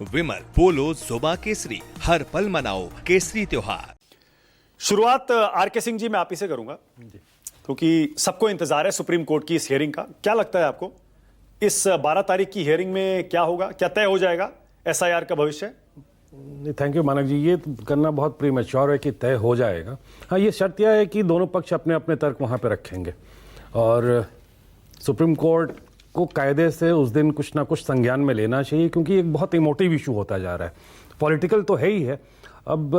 विमल पोलो जुबा केसरी, हर पल मनाओ केसरी त्योहार। शुरुआत आर.के. सिंह जी मैं आप ही से करूंगा क्योंकि सबको इंतजार है सुप्रीम कोर्ट की इस हियरिंग का। क्या लगता है आपको इस 12 तारीख की हियरिंग में क्या होगा, क्या तय हो जाएगा एसआईआर का भविष्य? थैंक यू मानक जी, ये करना बहुत प्रीमेच्योर है कि तय हो जाएगा। हाँ, ये शर्त यह है कि दोनों पक्ष अपने अपने तर्क वहाँ पे रखेंगे और सुप्रीम कोर्ट को कायदे से उस दिन कुछ ना कुछ संज्ञान में लेना चाहिए, क्योंकि एक बहुत इमोटिव इशू होता जा रहा है। पॉलिटिकल तो है ही है। अब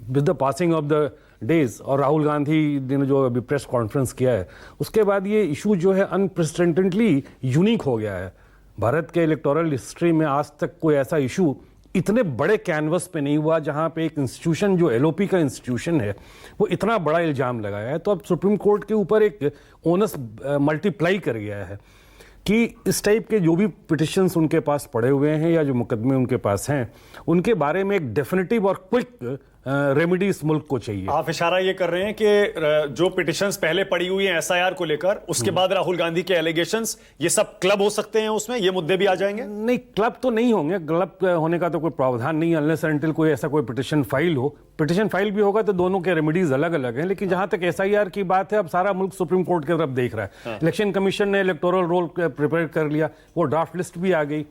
with the passing of the days और राहुल गांधी ने जो अभी प्रेस कॉन्फ्रेंस किया है, उसके बाद ये इशू जो है अनप्रेसिडेंटेडली यूनिक हो गया है। भारत के इलेक्टोरल हिस्ट्री में आज तक कोई ऐसा इशू इतने बड़े कैनवस पे नहीं हुआ जहां पे एक इंस्टीट्यूशन जो एलओपी का इंस्टीट्यूशन है वो इतना बड़ा इल्जाम लगाया है। तो अब सुप्रीम कोर्ट के ऊपर एक ओनस मल्टीप्लाई कर गया है कि इस टाइप के जो भी पिटिशंस उनके पास पड़े हुए हैं या जो मुकदमे उनके पास हैं, उनके बारे में एक डेफिनेटिव और क्विक रेमेडी इस मुल्क को चाहिए। आप इशारा ये कर रहे हैं कि जो पिटिशंस पहले पड़ी हुई हैं एसआईआर को लेकर, उसके बाद राहुल गांधी के एलिगेशंस, ये सब क्लब हो सकते हैं, उसमें ये मुद्दे भी आ जाएंगे? नहीं, क्लब तो नहीं होंगे। क्लब होने का तो कोई प्रावधान नहीं, अनलेस अनटिल कोई ऐसा कोई पिटिशन फाइल हो। पिटिशन फाइल भी होगा तो दोनों के रेमेडीज अलग अलग हैं। लेकिन जहां तक एसआईआर की बात है, अब सारा मुल्क सुप्रीम कोर्ट की तरफ देख रहा है। इलेक्शन कमीशन ने इलेक्टोरल रोल प्रिपेयर कर लिया, वो ड्राफ्ट लिस्ट भी आ गई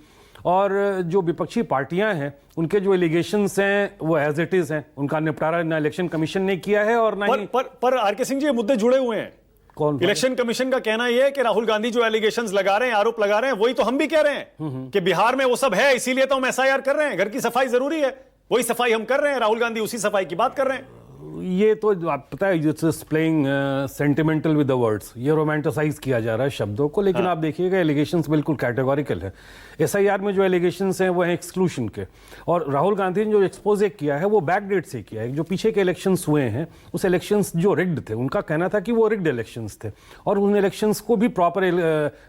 और जो विपक्षी पार्टियां हैं उनके जो एलिगेशंस हैं वो एज इट इज हैं, उनका निपटारा ना इलेक्शन कमीशन ने किया है और ना ही पर आर.के. सिंह जी, ये मुद्दे जुड़े हुए हैं। कौन? इलेक्शन कमीशन का कहना यह है कि राहुल गांधी जो एलिगेशंस लगा रहे हैं, आरोप लगा रहे हैं, वही तो हम भी कह रहे हैं कि बिहार में वो सब है, इसीलिए तो हम एसआईआर कर रहे हैं। घर की सफाई जरूरी है, वही सफाई हम कर रहे हैं, राहुल गांधी उसी सफाई की बात कर रहे हैं। ये तो आप पता है, it's playing sentimental with the words, ये रोमांटिसाइज किया जा रहा है शब्दों को। लेकिन आप देखिएगा एलिगेशंस बिल्कुल कैटेगोरिकल है। एसआईआर में जो एलिगेशंस हैं वो हैं एक्सक्लूशन के, और राहुल गांधी ने जो एक्सपोजे किया है वो बैकडेट से किया है। जो पीछे के इलेक्शंस हुए हैं, उस इलेक्शंस जो रिग्ड थे, उनका कहना था कि वो रिग्ड इलेक्शंस थे और उन इलेक्शंस को भी प्रॉपर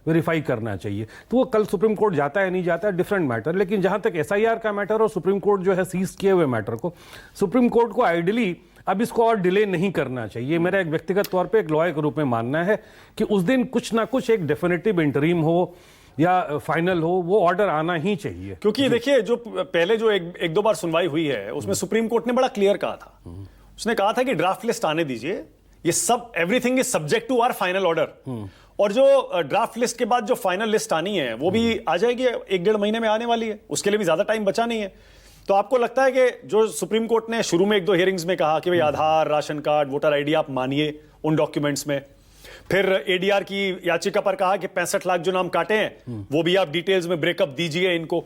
वेरीफाई करना चाहिए। तो वो कल सुप्रीम कोर्ट जाता है नहीं जाता है डिफरेंट मैटर। लेकिन जहां तक एसआईआर का मैटर और सुप्रीम कोर्ट जो है सीज किए हुए मैटर को, सुप्रीम कोर्ट को आइडियली अब इसको और डिले नहीं करना चाहिए। मेरा एक व्यक्तिगत तौर पे एक लॉयर के रूप में मानना है कि उस दिन कुछ ना कुछ एक डेफिनेटिव इंटरिम हो या फाइनल हो, वो ऑर्डर आना ही चाहिए। क्योंकि देखिए, जो पहले जो एक दो बार सुनवाई हुई है उसमें सुप्रीम कोर्ट ने बड़ा क्लियर कहा था। उसने कहा था कि ड्राफ्ट लिस्ट आने दीजिए, ये सब everything is subject to our final order. और जो ड्राफ्ट लिस्ट के बाद जो फाइनल लिस्ट आनी है वो भी आ जाएगी, 1-1.5 महीने में आने वाली है। उसके लिए भी ज्यादा टाइम बचा नहीं है। तो आपको लगता है कि जो सुप्रीम कोर्ट ने शुरू में 1-2 हियरिंग्स में कहा कि भाई आधार, राशन कार्ड, वोटर आईडी आप मानिए उन डॉक्यूमेंट्स में, फिर एडीआर की याचिका पर कहा कि 65 लाख जो नाम काटे हैं वो भी आप डिटेल्स में ब्रेकअप दीजिए इनको।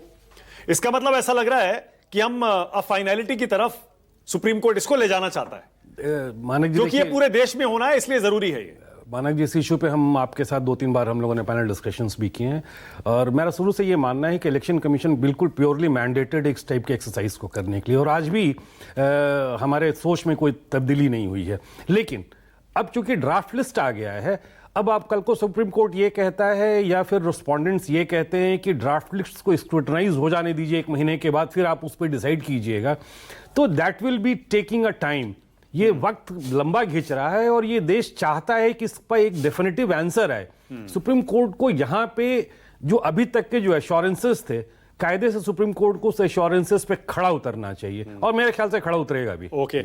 इसका मतलब ऐसा लग रहा है कि हम फाइनलिटी की तरफ सुप्रीम कोर्ट इसको ले जाना चाहता है, मानक जी, क्योंकि ये पूरे देश में होना है, इसलिए जरूरी है ये। मानक जी, इस इशू पे हम आपके साथ 2-3 बार हम लोगों ने पैनल डिस्कशंस भी किए हैं और मेरा शुरू से ये मानना है कि इलेक्शन कमीशन बिल्कुल प्योरली मैंडेटेड इस टाइप के एक्सरसाइज को करने के लिए, और आज भी हमारे सोच में कोई तब्दीली नहीं हुई है। लेकिन अब चूंकि ड्राफ्ट लिस्ट आ गया है, अब आप कल को सुप्रीम कोर्ट ये कहता है या फिर रिस्पोंडेंट्स ये कहते हैं कि ड्राफ्ट लिस्ट को स्क्रूटनाइज हो जाने दीजिए 1 महीने के बाद, फिर आप उस पर डिसाइड कीजिएगा, तो that will be taking a time. ये वक्त लंबा खींच रहा है और ये देश चाहता है कि इस पर एक डेफिनेटिव आंसर आए। सुप्रीम कोर्ट को यहां पे जो अभी तक के जो एश्योरेंसेस थे, कायदे से सुप्रीम कोर्ट को उस एश्योरेंसेस पे खड़ा उतरना चाहिए और मेरे ख्याल से खड़ा उतरेगा भी। ओके।